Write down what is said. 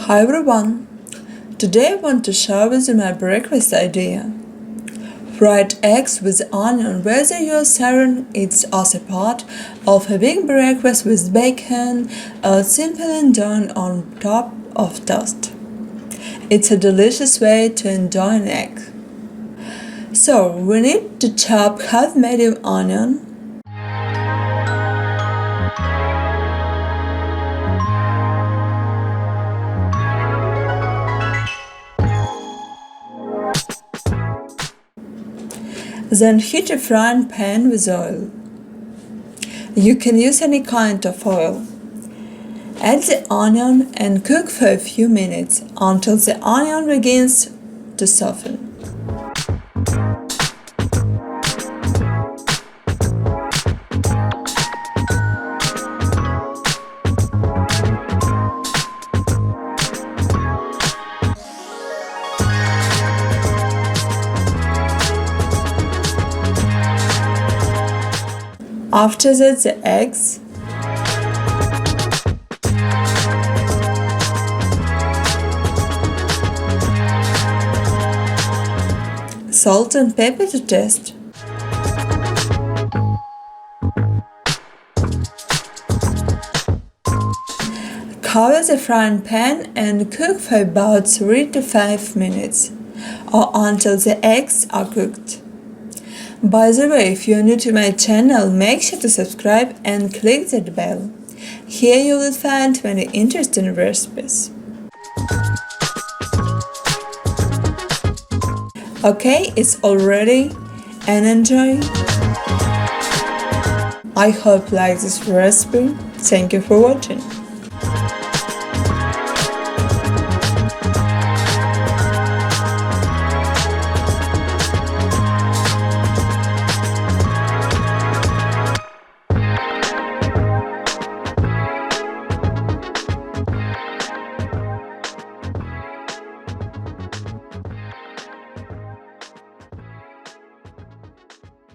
Hi everyone! Today I want to share with you my breakfast idea. Fried eggs with onion. Whether you're serving it as a part of a big breakfast with bacon or simply done on top of toast. It's a delicious way to enjoy an egg. So we need to chop half medium onion, then heat a frying pan with oil. You can use any kind of oil. Add the onion and cook for a few minutes until the onion begins to soften. After that, the eggs, salt and pepper to taste. Cover the frying pan and cook for about 3 to 5 minutes, or until the eggs are cooked. By the way, if you're new to my channel, make sure to subscribe and click that bell. Here you will find many interesting recipes. Okay, it's all ready, and enjoy! I hope you like this recipe. Thank you for watching.